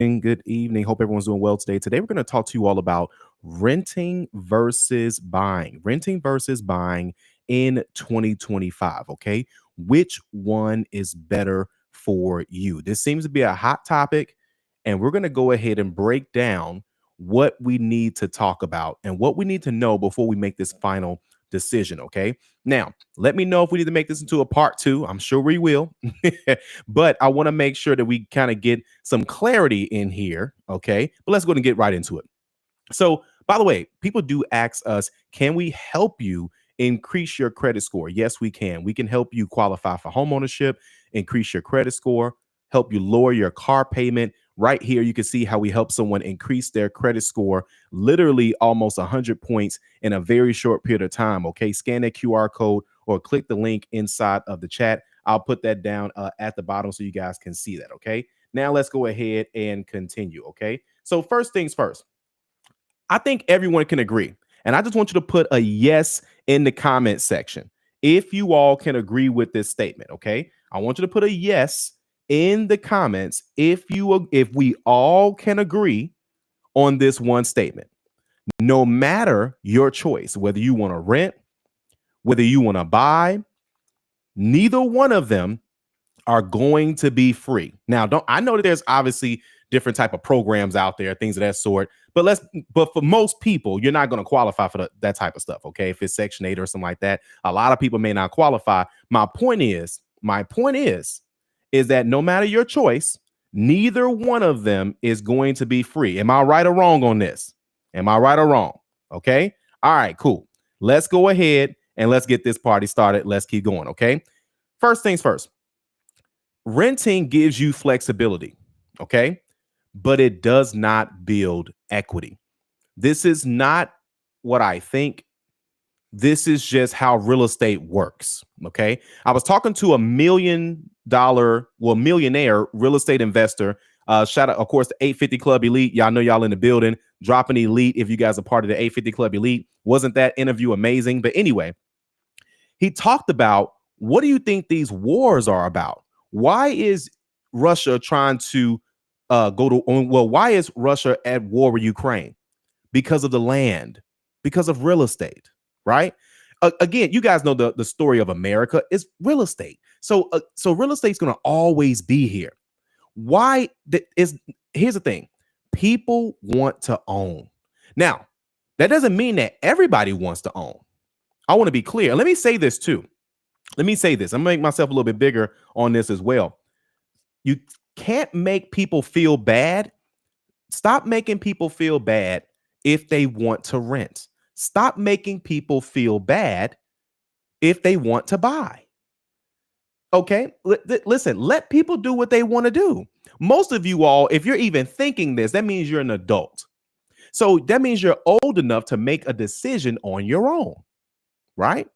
Good evening. Hope everyone's doing well today. Today, we're going to talk to you all about renting versus buying. Renting versus buying in 2025. Okay. Which one is better for you? This seems to be a hot topic, and we're going to go ahead and break down what we need to talk about and what we need to know before we make this final decision. Okay. Now, let me know if we need to make this into a part two. I'm sure we will. But I want to make sure that we kind of get some clarity in here. Okay. But let's go and get right into it. So, by the way, people do ask us, can we help you increase your credit score? Yes, we can. We can help you qualify for homeownership, increase your credit score, help you lower your car payment. Right here, you can see how we help someone increase their credit score literally almost 100 points in a very short period of time. Okay, scan that QR code or click the link inside of the chat. I'll put that down at the bottom so you guys can see that. Okay, now let's go ahead and continue. Okay, so first things first. I think everyone can agree. And I just want you to put a yes in the comment section if you all can agree with this statement. Okay. I want you to put a yes in the comments if we all can agree on this one statement. No matter your choice, whether you want to rent, whether you want to buy, neither one of them are going to be free. Now, don't I know that there's obviously different type of programs out there, things of that sort. But for most people, you're not going to qualify for that type of stuff. Okay, if it's Section 8 or something like that, a lot of people may not qualify. My point is that no matter your choice, neither one of them is going to be free. Am I right or wrong on this? Am I right or wrong? Okay. All right, cool. Let's go ahead and let's get this party started. Let's keep going. Okay. First things first. Renting gives you flexibility, okay? But it does not build equity. This is not what I think. This is just how real estate works, okay? I was talking to a millionaire real estate investor. Shout out, of course, the 850 Club Elite. Y'all know y'all in the building. Drop an elite if you guys are part of the 850 Club Elite. Wasn't that interview amazing? But anyway, he talked about, what do you think these wars are about? Why is Russia trying to why is Russia at war with Ukraine? Because of the land, because of real estate, right? Again, you guys know the story of America is real estate. So real estate's going to always be here. Here's the thing. People want to own. Now, that doesn't mean that everybody wants to own. I want to be clear. Let me say this too. I'm gonna make myself a little bit bigger on this as well. You can't make people feel bad. Stop making people feel bad if they want to rent. Stop making people feel bad if they want to buy. Okay, listen, let people do what they want to do. Most of you all, if you're even thinking this, that means you're an adult. So that means you're old enough to make a decision on your own, right?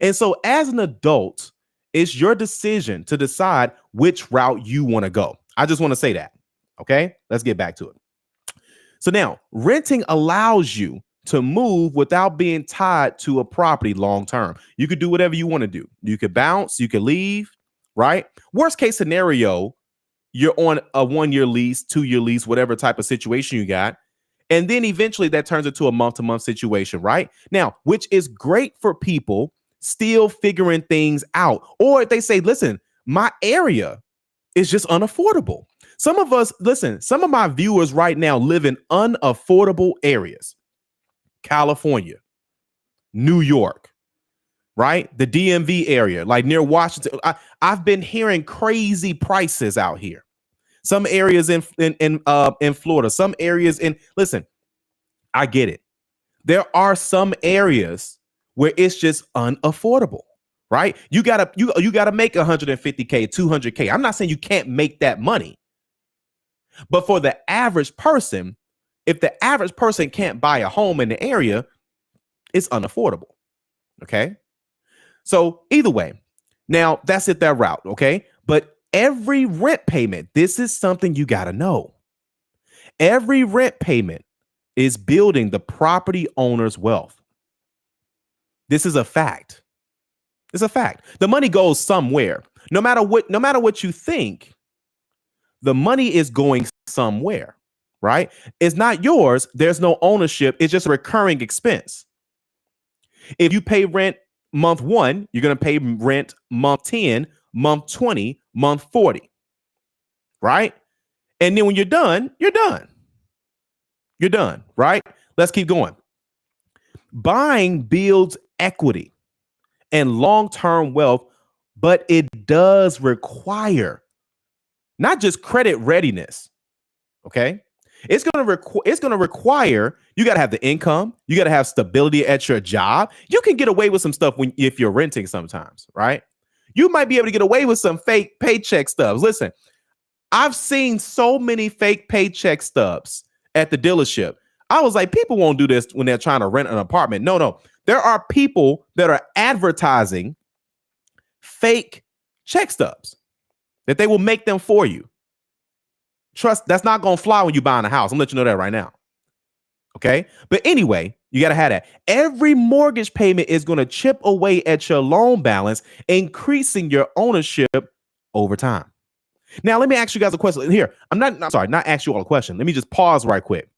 And so as an adult, it's your decision to decide which route you want to go. I just want to say that. Okay, let's get back to it. So now, renting allows you to move without being tied to a property long term. You could do whatever you want to do. You could bounce, you could leave, right? Worst case scenario, you're on a 1-year lease, 2-year lease, whatever type of situation you got. And then eventually that turns into a month-to-month situation, right? Now, which is great for people still figuring things out. Or if they say, listen, my area is just unaffordable. Some of my viewers right now live in unaffordable areas. California, New York, right? The DMV area, like near Washington. I've been hearing crazy prices out here. Some areas in Florida, some areas listen, I get it. There are some areas where it's just unaffordable, right? You gotta make 150K, 200K. I'm not saying you can't make that money, but for the average person, if the average person can't buy a home in the area, it's unaffordable. Okay. So either way, now that's it, that route. Okay. But every rent payment, this is something you got to know. Every rent payment is building the property owner's wealth. This is a fact. It's a fact. The money goes somewhere. No matter what you think, the money is going somewhere, right? It's not yours. There's no ownership. It's just a recurring expense. If you pay rent month 1, you're going to pay rent month 10, month 20, month 40, right? And then when you're done, you're done. You're done, right? Let's keep going. Buying builds equity and long-term wealth, but it does require not just credit readiness. Okay. It's going to require you got to have the income. You got to have stability at your job. You can get away with some stuff if you're renting sometimes, right? You might be able to get away with some fake paycheck stubs. Listen, I've seen so many fake paycheck stubs at the dealership. I was like, people won't do this when they're trying to rent an apartment. No. There are people that are advertising fake check stubs that they will make them for you. Trust, that's not going to fly when you're buying a house. I'm letting you know that right now. Okay. But anyway, you got to have that. Every mortgage payment is going to chip away at your loan balance, increasing your ownership over time. Now, let me ask you guys a question here. Not ask you all a question. Let me just pause right quick.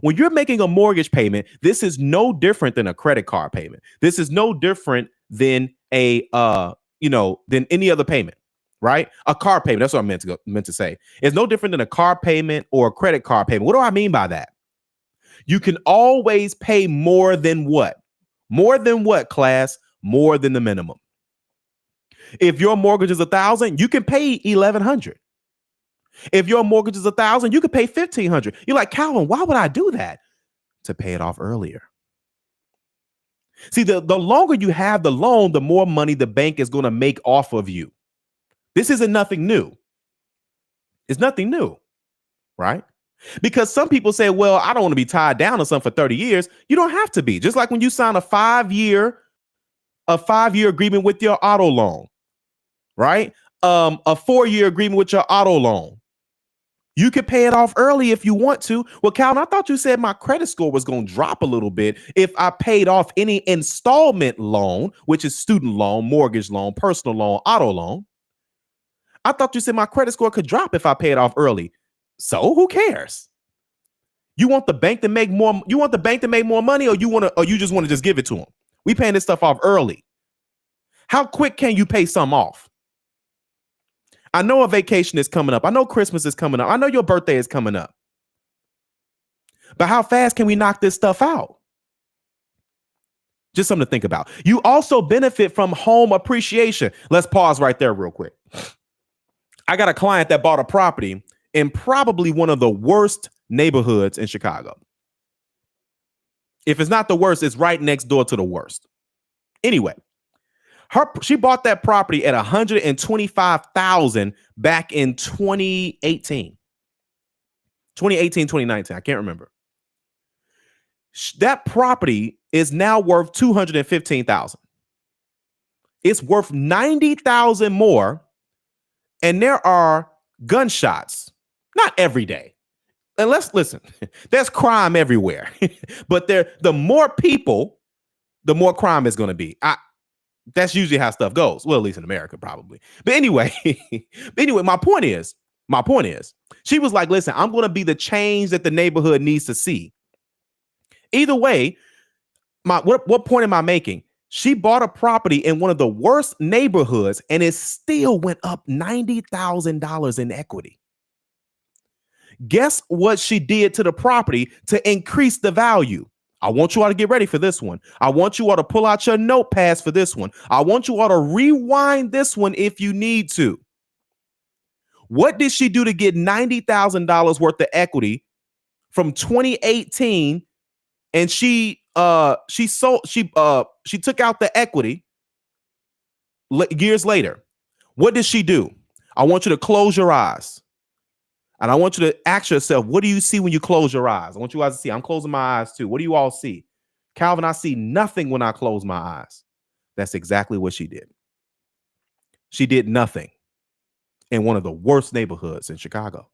When you're making a mortgage payment, this is no different than a credit card payment. This is no different than than any other payment, right? A car payment. That's what I meant to say. It's no different than a car payment or a credit card payment. What do I mean by that? You can always pay more than what? More than what, class? More than the minimum. If your mortgage is $1,000, you can pay $1,100. If your mortgage is $1,000, you could pay $1,500. You're like, Calvin, why would I do that? To pay it off earlier. See, the longer you have the loan, the more money the bank is going to make off of you. This isn't nothing new. It's nothing new, right? Because some people say, well, I don't want to be tied down to something for 30 years. You don't have to be. Just like when you sign a 5-year agreement with your auto loan, right? A 4-year agreement with your auto loan. You could pay it off early if you want to. Well, Calvin, I thought you said my credit score was going to drop a little bit if I paid off any installment loan, which is student loan, mortgage loan, personal loan, auto loan. I thought you said my credit score could drop if I pay it off early. So who cares? You want the bank to make more? You want the bank to make more money, or you just want to just give it to them? We paying this stuff off early. How quick can you pay some off? I know a vacation is coming up. I know Christmas is coming up. I know your birthday is coming up. But how fast can we knock this stuff out? Just something to think about. You also benefit from home appreciation. Let's pause right there real quick. I got a client that bought a property in probably one of the worst neighborhoods in Chicago. If it's not the worst, it's right next door to the worst. Anyway, she bought that property at $125,000 back in 2018. 2019. I can't remember. That property is now worth $215,000. It's worth $90,000 more. And there are gunshots, not every day. And let's listen, there's crime everywhere. But the more people, the more crime is going to be. That's usually how stuff goes. Well, at least in America, probably. But anyway, my point is, she was like, listen, I'm going to be the change that the neighborhood needs to see. Either way, what point am I making? She bought a property in one of the worst neighborhoods, and it still went up $90,000 in equity. Guess what she did to the property to increase the value? I want you all to get ready for this one. I want you all to pull out your notepads for this one. I want you all to rewind this one if you need to. What did she do to get $90,000 worth of equity from 2018? And she took out the equity years later. What did she do? I want you to close your eyes. And I want you to ask yourself, what do you see when you close your eyes? I want you guys to see. I'm closing my eyes too. What do you all see? Calvin, I see nothing when I close my eyes. That's exactly what she did. She did nothing in one of the worst neighborhoods in Chicago.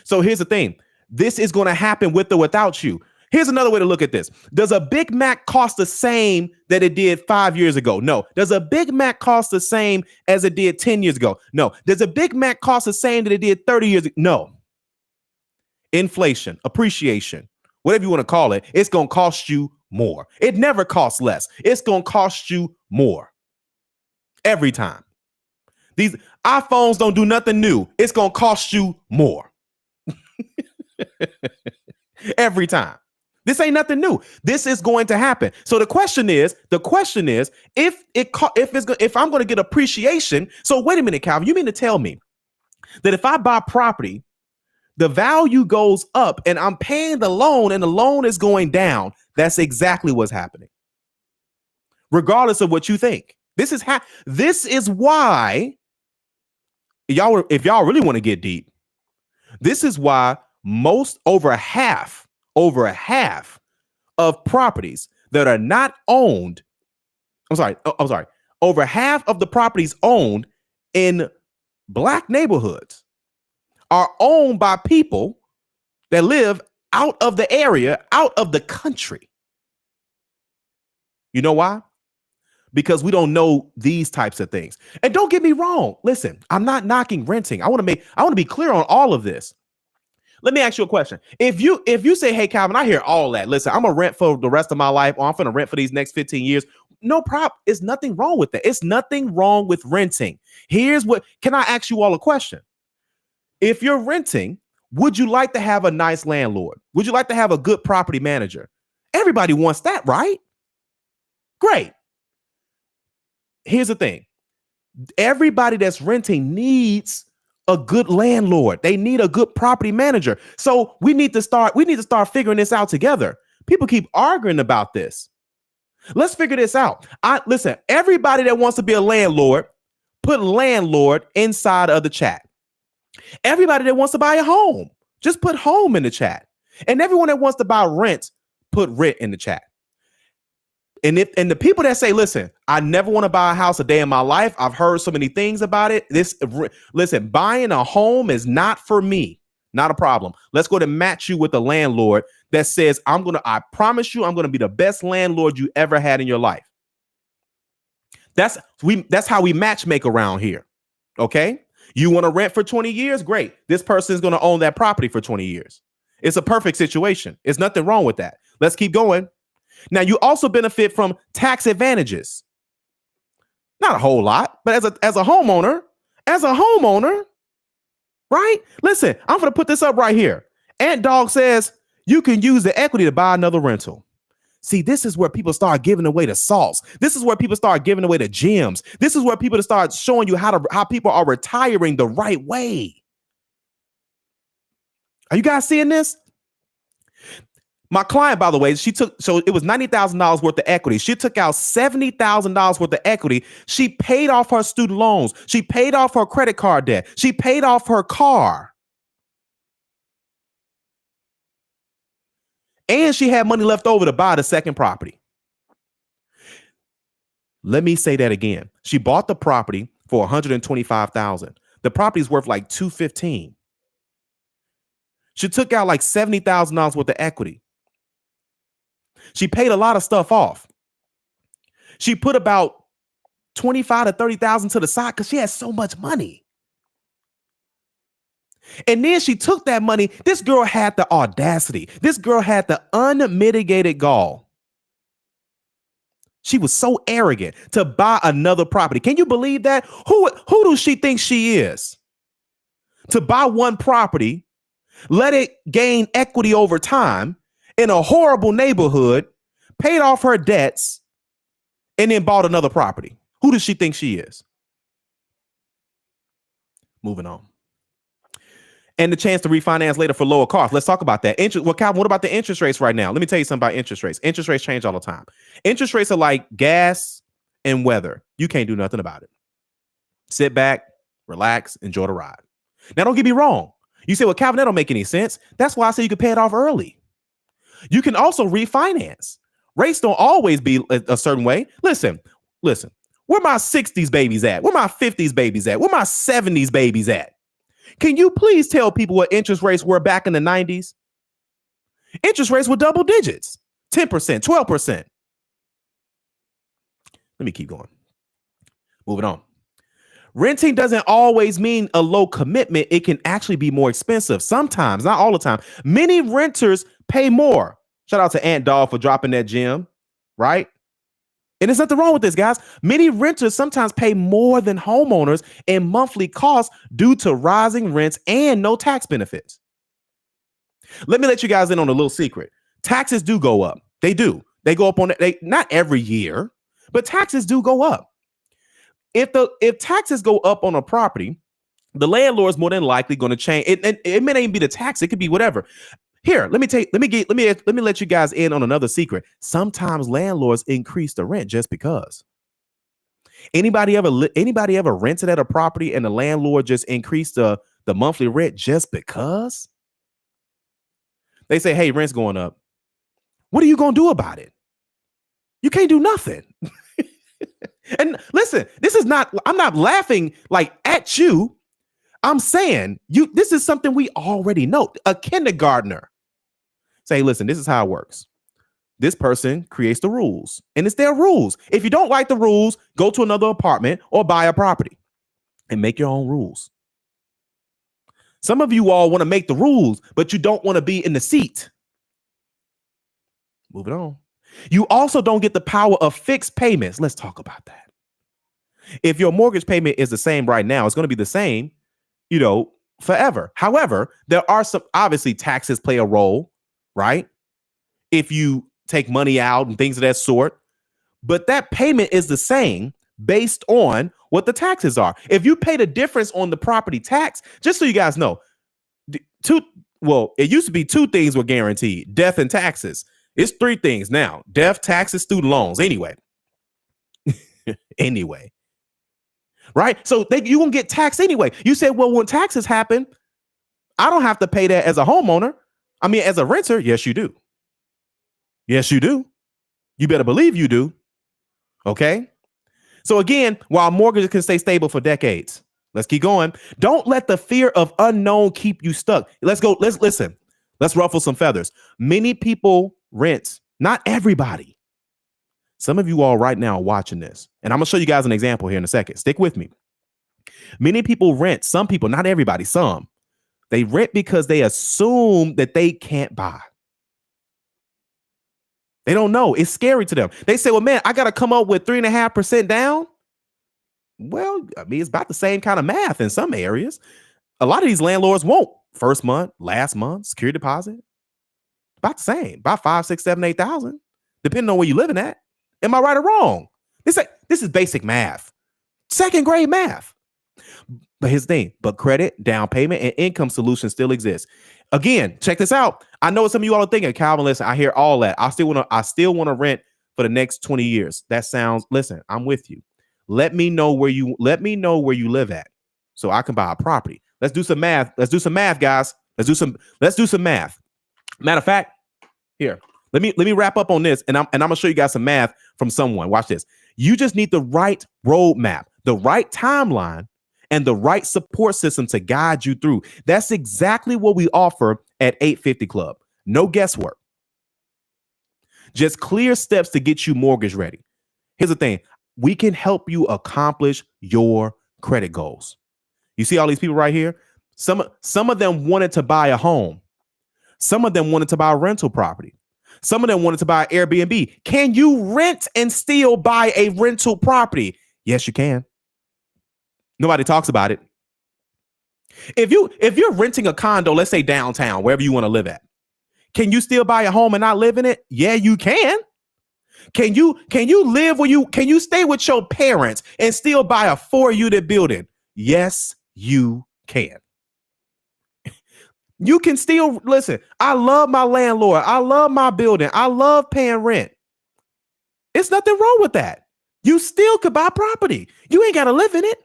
So here's the thing. This is going to happen with or without you. Here's another way to look at this. Does a Big Mac cost the same that it did 5 years ago? No. Does a Big Mac cost the same as it did 10 years ago? No. Does a Big Mac cost the same that it did 30 years ago? No. inflation, appreciation, whatever you want to call it, it's going to cost you more. It never costs less. It's going to cost you more every time. These iPhones don't do nothing new. It's going to cost you more every time. This ain't nothing new. This is going to happen. So the question is, if I'm going to get appreciation. So wait a minute, Calvin, you mean to tell me that if I buy property, the value goes up and I'm paying the loan and the loan is going down? That's exactly what's happening. Regardless of what you think. This is why if y'all really want to get deep, this is why over half of properties that are not owned, over half of the properties owned in Black neighborhoods are owned by people that live out of the area, out of the country. You know why? Because we don't know these types of things. And don't get me wrong. Listen, I'm not knocking renting. I want to be clear on all of this. Let me ask you a question. If you say, hey, Calvin, I hear all that. Listen, I'm going to rent for the rest of my life, or I'm going to rent for these next 15 years. No problem. It's nothing wrong with that. It's nothing wrong with renting. Can I ask you all a question? If you're renting, would you like to have a nice landlord? Would you like to have a good property manager? Everybody wants that, right? Great. Here's the thing. Everybody that's renting needs a good landlord. They need a good property manager. So we need to start figuring this out together. People keep arguing about this. Let's figure this out. Listen, everybody that wants to be a landlord, put landlord inside of the chat. Everybody that wants to buy a home, just put home in the chat. And everyone that wants to buy rent, put rent in the chat. And the people that say, listen, I never want to buy a house a day in my life. I've heard so many things about it. Listen, buying a home is not for me. Not a problem. Let's go to match you with a landlord that says, I promise you, I'm going to be the best landlord you ever had in your life. That's how we matchmake around here. Okay. You want to rent for 20 years? Great. This person is going to own that property for 20 years. It's a perfect situation. There's nothing wrong with that. Let's keep going. Now, you also benefit from tax advantages. Not a whole lot, but as a homeowner, right? Listen, I'm going to put this up right here. Ant Dog says you can use the equity to buy another rental. See, this is where people start giving away the sauce. This is where people start giving away the gems. This is where people start showing you how people are retiring the right way. Are you guys seeing this? My client, by the way, so it was $90,000 worth of equity. She took out $70,000 worth of equity. She paid off her student loans. She paid off her credit card debt. She paid off her car. And she had money left over to buy the second property. Let me say that again. She bought the property for $125,000. The property is worth like $215,000. She took out like $70,000 worth of equity. She paid a lot of stuff off. She put about $25,000 to $30,000 to the side because she had so much money. And then she took that money. This girl had the audacity. This girl had the unmitigated gall. She was so arrogant to buy another property. Can you believe that? Who does she think she is? To buy one property, let it gain equity over time in a horrible neighborhood, paid off her debts, and then bought another property. Who does she think she is? Moving on. And the chance to refinance later for lower cost. Let's talk about that. Well, Calvin, what about the interest rates right now? Let me tell you something about interest rates. Interest rates change all the time. Interest rates are like gas and weather. You can't do nothing about it. Sit back, relax, enjoy the ride. Now, don't get me wrong. You say, well, Calvin, that don't make any sense. That's why I say you can pay it off early. You can also refinance. Rates don't always be a certain way. Listen. Where my 60s babies at? Where my 50s babies at? Where my 70s babies at? Can you please tell people what interest rates were back in the 90s? Interest rates were double digits, 10%, 12%. Let me keep going. Moving on. Renting doesn't always mean a low commitment. It can actually be more expensive. Sometimes, not all the time. Many renters pay more. Shout out to Aunt Doll for dropping that gem, right? And there's nothing wrong with this, guys. Many renters sometimes pay more than homeowners in monthly costs due to rising rents and no tax benefits. Let me let you guys in on a little secret. Taxes do go up. They do. They go up on it. Not every year, but taxes do go up. If taxes go up on a property, the landlord is more than likely going to change. It may not even be the tax. It could be whatever. Here, let me let you guys in on another secret. Sometimes landlords increase the rent just because. Anybody ever rented at a property and the landlord just increased the monthly rent just because? They say, hey, rent's going up. What are you going to do about it? You can't do nothing. And listen, I'm not laughing like at you. I'm saying this is something we already know. A kindergartner say, listen, this is how it works. This person creates the rules and it's their rules. If you don't like the rules, go to another apartment or buy a property and make your own rules. Some of you all want to make the rules, but you don't want to be in the seat. Moving on. You also don't get the power of fixed payments. Let's talk about that. If your mortgage payment is the same right now, it's going to be the same, forever. However, there are some, obviously taxes play a role, right? If you take money out and things of that sort, but that payment is the same based on what the taxes are. If you pay the difference on the property tax, just so you guys know, it used to be two things were guaranteed: death and taxes. It's three things now: death, taxes, student loans. Anyway, right? So you won't get taxed anyway. You said, well, when taxes happen, I don't have to pay that as a homeowner. I mean, as a renter, yes, you do. Yes, you do. You better believe you do. Okay. So again, while mortgages can stay stable for decades, let's keep going. Don't let the fear of unknown keep you stuck. Let's go. Let's listen. Let's ruffle some feathers. Many people rent, not everybody. Some of you all right now are watching this, and I'm going to show you guys an example here in a second. Stick with me. Many people rent. Some people, not everybody, some. They rent because they assume that they can't buy. They don't know. It's scary to them. They say, well, man, I got to come up with 3.5% down. Well, I mean, it's about the same kind of math in some areas. A lot of these landlords won't. First month, last month, security deposit. About the same. About 5, 6, 7, 8,000, depending on where you're living at. Am I right or wrong? This is basic math. Second grade math. But here's the thing, but credit, down payment, and income solutions still exist. Again, check this out. I know some of you all are thinking, Calvin, listen, I hear all that. I still want to rent for the next 20 years. Listen, I'm with you. Let me know where you live at so I can buy a property. Let's do some math. Let's do some math, guys. Let's do some math. Matter of fact, here, let me wrap up on this, and I'm gonna show you guys some math from someone. Watch this. You just need the right roadmap, the right timeline, and the right support system to guide you through. That's exactly what we offer at 850 Club. No guesswork. Just clear steps to get you mortgage ready. Here's the thing. We can help you accomplish your credit goals. You see all these people right here? Some of them wanted to buy a home. Some of them wanted to buy a rental property. Some of them wanted to buy Airbnb. Can you rent and still buy a rental property? Yes, you can. Nobody talks about it. If you're renting a condo, let's say downtown, wherever you want to live at, can you still buy a home and not live in it? Yeah, you can. Can you stay with your parents and still buy a 4-unit building? Yes, you can. You can still listen. I love my landlord. I love my building. I love paying rent. It's nothing wrong with that. You still could buy property. You ain't got to live in it.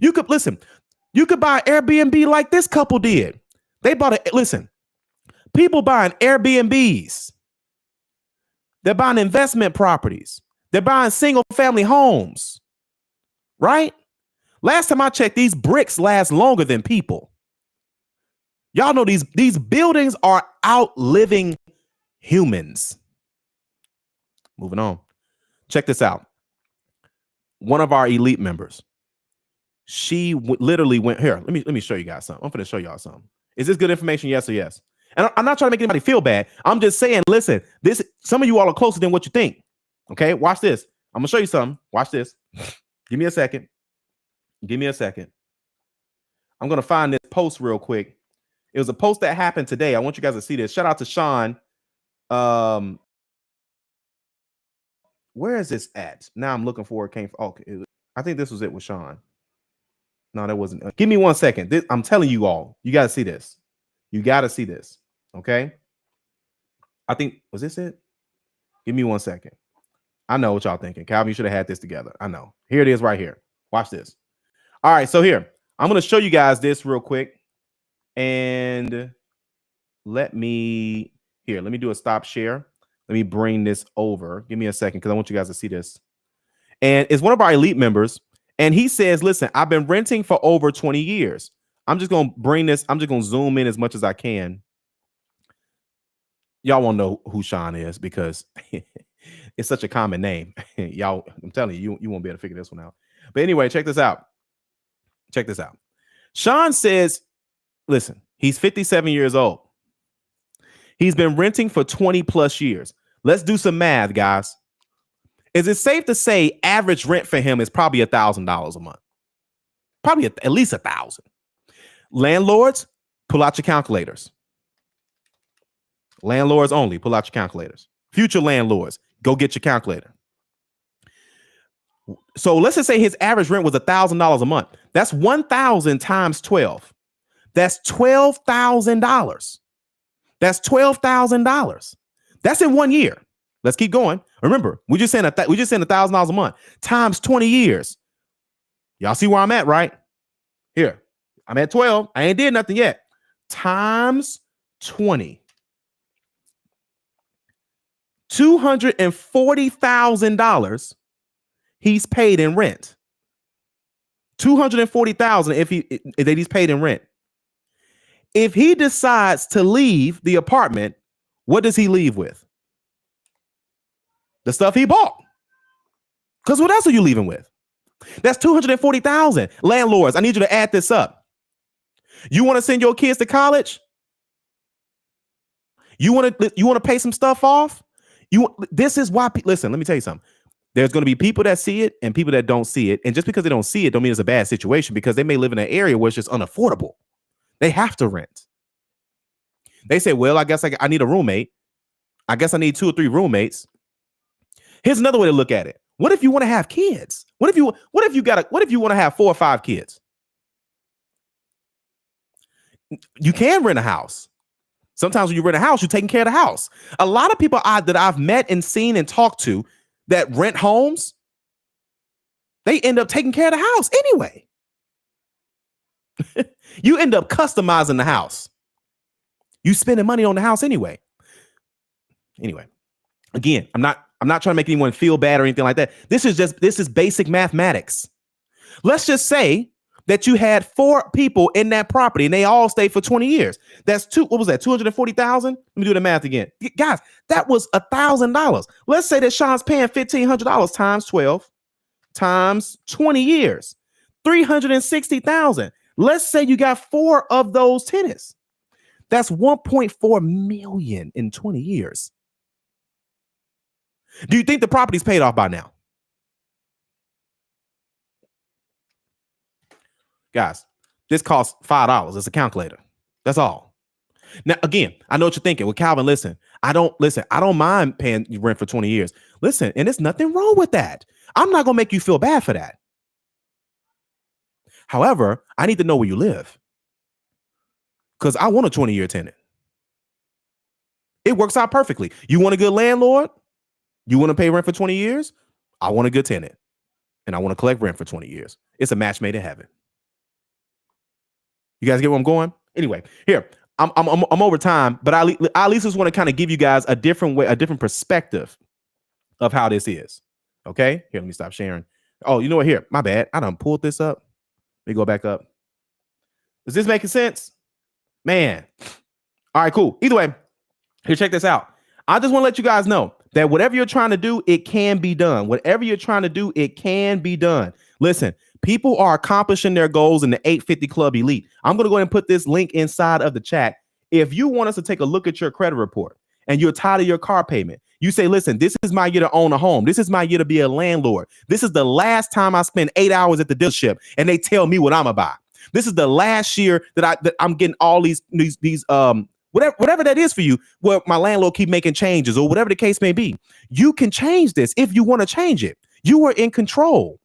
You could buy Airbnb like this couple did. People buying Airbnbs. They're buying investment properties. They're buying single family homes, right? Last time I checked, these bricks last longer than people. Y'all know these buildings are outliving humans. Moving on. Check this out. One of our elite members, She literally went here. Let me show you guys something. I'm going to show y'all something. Is this good information? Yes or yes? And I'm not trying to make anybody feel bad. I'm just saying, listen, some of you all are closer than what you think. Okay, watch this. I'm gonna show you something. Watch this. Give me a second. Give me a second. I'm gonna find this post real quick. It was a post that happened today. I want you guys to see this. Shout out to Sean. Where is this at? Now I'm looking for it. Okay, I think this was it with Sean. No, that wasn't. Give me 1 second. I'm telling you all, you gotta see this. You gotta see this. Okay. I think, was this it? Give me 1 second. I know what y'all thinking. Calvin, you should have had this together. I know. Here it is right here. Watch this. All right. So here, I'm going to show you guys this real quick. And let me do a stop share. Let me bring this over. Give me a second because I want you guys to see this. And it's one of our elite members. And he says, listen, I've been renting for over 20 years. I'm just going to bring this. I'm just going to zoom in as much as I can. Y'all won't know who Sean is because it's such a common name. Y'all, I'm telling you, you won't be able to figure this one out. But anyway, check this out. Check this out. Sean says, listen, he's 57 years old. He's been renting for 20 plus years. Let's do some math, guys. Is it safe to say average rent for him is probably $1,000 a month? Probably at least 1,000. Landlords, pull out your calculators. Landlords only, pull out your calculators. Future landlords, go get your calculator. So let's just say his average rent was $1,000 a month. That's 1,000 times 12. That's $12,000. That's $12,000. That's in 1 year. Let's keep going. Remember, we just saying $1,000 a month times 20 years. Y'all see where I'm at, right? Here, I'm at 12. I ain't did nothing yet. Times 20. $240,000 he's paid in rent. $240,000 that he's paid in rent. If he decides to leave the apartment, what does he leave with? The stuff he bought. Because what else are you leaving with? That's $240,000. Landlords, I need you to add this up. You want to send your kids to college? You want to pay some stuff off? This is why. Listen, let me tell you something. There's going to be people that see it and people that don't see it. And just because they don't see it, don't mean it's a bad situation because they may live in an area where it's just unaffordable. They have to rent. They say, well, I guess I need a roommate. I guess I need 2 or 3 roommates. Here's another way to look at it. What if you want to have kids? What if you want to have 4 or 5 kids? You can rent a house. Sometimes when you rent a house, you're taking care of the house. A lot of people that I've met and seen and talked to that rent homes, they end up taking care of the house anyway. You end up customizing the house. You spending money on the house anyway. Anyway, again, I'm not trying to make anyone feel bad or anything like that. This is basic mathematics. Let's just say that you had 4 people in that property and they all stayed for 20 years. That's what was that? 240,000? Let me do the math again. Guys, that was $1,000. Let's say that Sean's paying $1,500 times 12 times 20 years, 360,000. Let's say you got 4 of those tenants. That's 1.4 million in 20 years. Do you think the property's paid off by now? Guys, this costs $5. It's a calculator. That's all. Now, again, I know what you're thinking. Well, Calvin, listen. I don't mind paying you rent for 20 years. Listen, and there's nothing wrong with that. I'm not going to make you feel bad for that. However, I need to know where you live because I want a 20-year tenant. It works out perfectly. You want a good landlord? You want to pay rent for 20 years? I want a good tenant, and I want to collect rent for 20 years. It's a match made in heaven. You guys get where I'm going? Anyway, here, I'm over time, but I at least just want to kind of give you guys a different way, a different perspective of how this is. Okay, here, let me stop sharing. Oh, you know what? Here, my bad. I done pulled this up. Let me go back up. Is this making sense? Man. All right, cool. Either way, here, check this out. I just want to let you guys know that whatever you're trying to do, it can be done. Whatever you're trying to do, it can be done. Listen, People are accomplishing their goals in the 850 Club Elite. I'm going to go ahead and put this link inside of the chat. If you want us to take a look at your credit report and you're tired of your car payment, you say, listen, this is my year to own a home. This is my year to be a landlord. This is the last time I spend 8 hours at the dealership and they tell me what I'm about. This is the last year that I'm getting all these whatever that is for you, where my landlord keep making changes or whatever the case may be. You can change this if you want to change it. You are in control.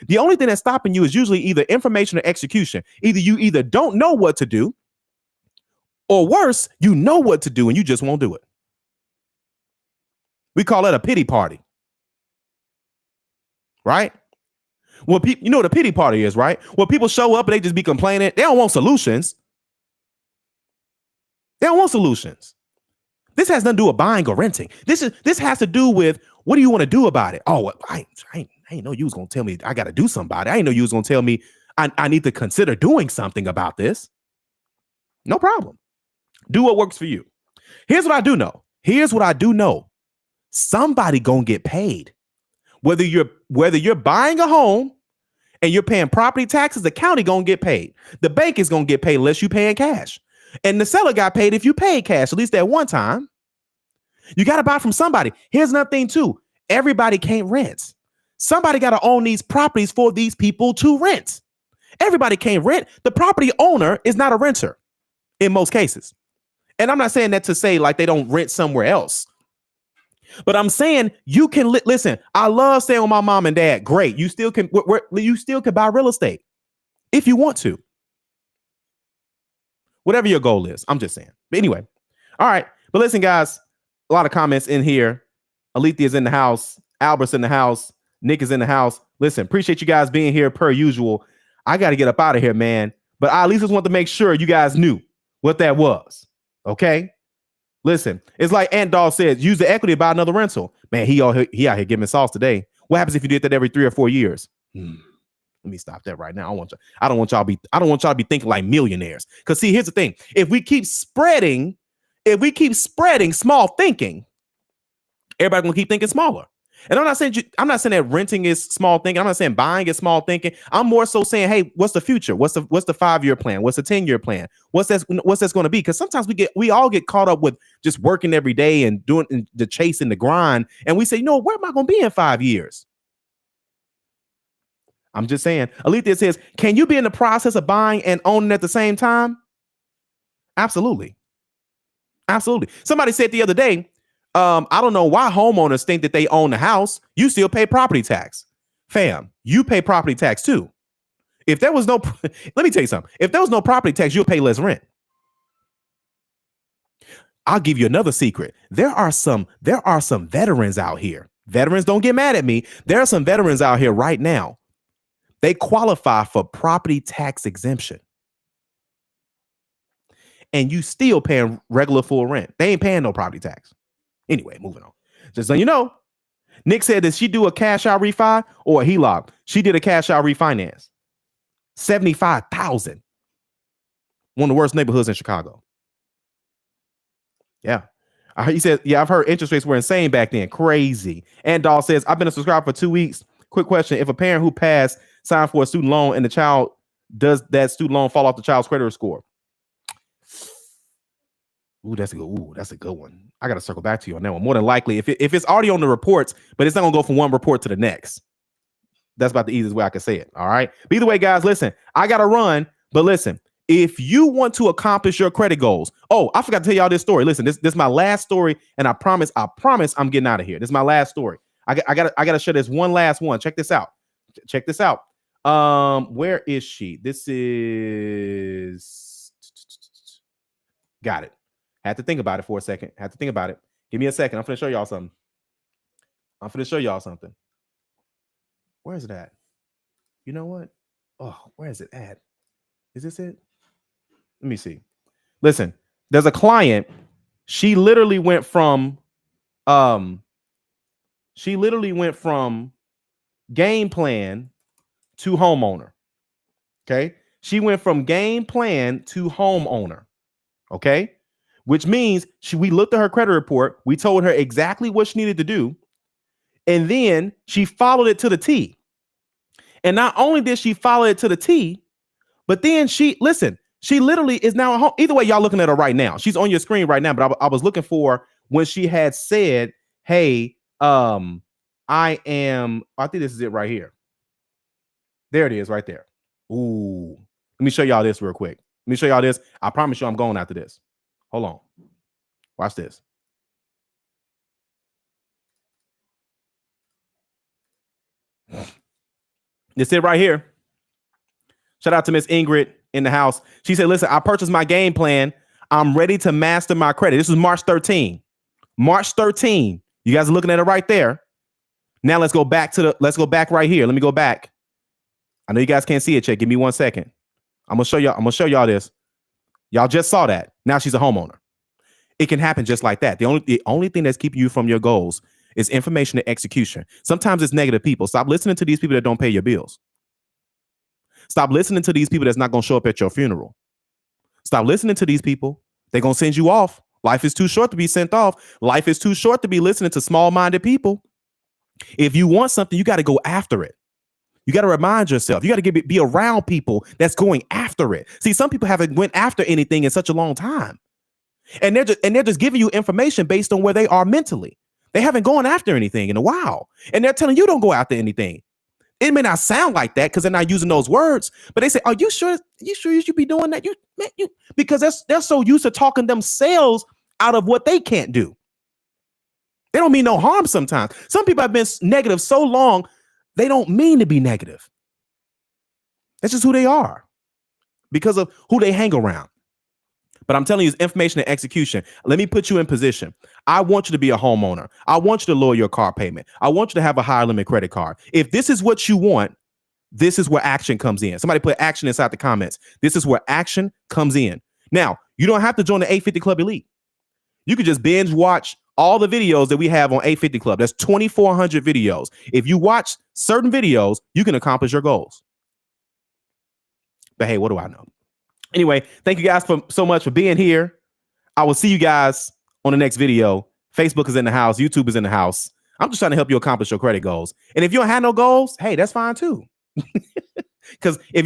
The only thing that's stopping you is usually either information or execution. Either you don't know what to do, or worse, you know what to do and you just won't do it. We call that a pity party, right? Well, you know what a pity party is, right? Well, people show up and they just be complaining. They don't want solutions. They don't want solutions. This has nothing to do with buying or renting. This has to do with, what do you want to do about it? Oh, I ain't know you was going to tell me I got to do something about it. I ain't know you was going to tell me I need to consider doing something about this. No problem. Do what works for you. Here's what I do know. Somebody gonna get paid. Whether you're buying a home and you're paying property taxes, the county gonna get paid. The bank is gonna get paid unless you paying cash. And the seller got paid if you paid cash, at least at one time. You got to buy from somebody. Here's another thing too. Everybody can't rent. Somebody got to own these properties for these people to rent. Everybody can't rent. The property owner is not a renter in most cases. And I'm not saying that to say like they don't rent somewhere else. But I'm saying you can listen. I love staying with my mom and dad. Great. You still can buy real estate if you want to. Whatever your goal is. I'm just saying. But anyway. All right. But listen, guys, a lot of comments in here. Alethea is in the house. Albert's in the house. Nick is in the house. Listen, appreciate you guys being here per usual. I got to get up out of here, man. But I at least just want to make sure you guys knew what that was. Okay. Listen, it's like Ant Doll says, use the equity to buy another rental. Man, he out here giving sauce today. What happens if you did that every 3 or 4 years? Let me stop that right now. I don't want y'all to be thinking like millionaires. Because see, here's the thing. If we keep spreading small thinking, everybody's gonna keep thinking smaller. And I'm not saying that renting is small thinking. I'm not saying buying is small thinking. I'm more so saying, hey, what's the future? What's the 5-year plan? What's the 10-year plan? What's that's going to be? Because sometimes we all get caught up with just working every day and doing the chase and the grind, and we say, where am I going to be in 5 years? I'm just saying. Alethea says, can you be in the process of buying and owning at the same time? Absolutely. Absolutely. Somebody said the other day, I don't know why homeowners think that they own the house. You still pay property tax. Fam, you pay property tax too. If there was no, let me tell you something. If there was no property tax, you'll pay less rent. I'll give you another secret. There are some veterans out here. Veterans, don't get mad at me. There are some veterans out here right now. They qualify for property tax exemption. And you still paying regular full rent. They ain't paying no property tax. Anyway, moving on. Just so you know, Nick said, did she do a cash out refi or a HELOC? She did a cash out refinance. $75,000. One of the worst neighborhoods in Chicago. Yeah. He said, yeah, I've heard interest rates were insane back then. Crazy. And Doll says, I've been a subscriber for 2 weeks. Quick question. If a parent who passed signed for a student loan and the child, does that student loan fall off the child's credit score? That's a good one. I got to circle back to you on that one. More than likely, if it's already on the reports, but it's not going to go from one report to the next. That's about the easiest way I can say it. All right. But either way, guys, listen, I got to run. But listen, if you want to accomplish your credit goals. Oh, I forgot to tell y'all this story. Listen, this is my last story. And I promise I'm getting out of here. This is my last story. I got to share this one last one. Check this out. Where is she? This is. Got it. Had to think about it for a second. Give me a second. I'm going to show y'all something. Where is it at? You know what? Oh, where is it at? Is this it? Let me see. Listen, there's a client. She literally went from game plan to homeowner. Okay. She went from game plan to homeowner. Okay. Which means we looked at her credit report. We told her exactly what she needed to do. And then she followed it to the T. And not only did she follow it to the T, but then she literally is now at home. Either way, y'all looking at her right now. She's on your screen right now, but I was looking for when she had said, hey, I think this is it right here. There it is right there. Ooh, let me show y'all this real quick. Let me show y'all this. I promise you I'm going after this. Hold on. Watch this. This it right here. Shout out to Miss Ingrid in the house. She said, listen, I purchased my game plan. I'm ready to master my credit. This is March 13. March 13. You guys are looking at it right there. Now let's go back right here. Let me go back. I know you guys can't see it yet. Give me 1 second. I'm gonna show y'all this. Y'all just saw that. Now she's a homeowner. It can happen just like that. The only thing that's keeping you from your goals is information and execution. Sometimes it's negative people. Stop listening to these people that don't pay your bills. Stop listening to these people that's not going to show up at your funeral. Stop listening to these people. They're going to send you off. Life is too short to be sent off. Life is too short to be listening to small-minded people. If you want something, you got to go after it. You got to remind yourself. You got to be around people that's going after it. See, some people haven't went after anything in such a long time. And they're just giving you information based on where they are mentally. They haven't gone after anything in a while. And they're telling you don't go after anything. It may not sound like that because they're not using those words, but they say, are you sure you should be doing that? Because they're so used to talking themselves out of what they can't do. They don't mean no harm sometimes. Some people have been negative so long, they don't mean to be negative. That's just who they are because of who they hang around. But I'm telling you, it's information and execution. Let me put you in position. I want you to be a homeowner. I want you to lower your car payment. I want you to have a higher limit credit card. If this is what you want, this is where action comes in. Somebody put action inside the comments. This is where action comes in. Now, you don't have to join the 850 Club Elite. You could just binge watch all the videos that we have on 850 Club. That's 2,400 videos. If you watch certain videos, you can accomplish your goals. But hey, what do I know? Anyway, thank you guys so much for being here. I will see you guys on the next video. Facebook is in the house. YouTube is in the house. I'm just trying to help you accomplish your credit goals. And if you don't have no goals, hey, that's fine too. Because if you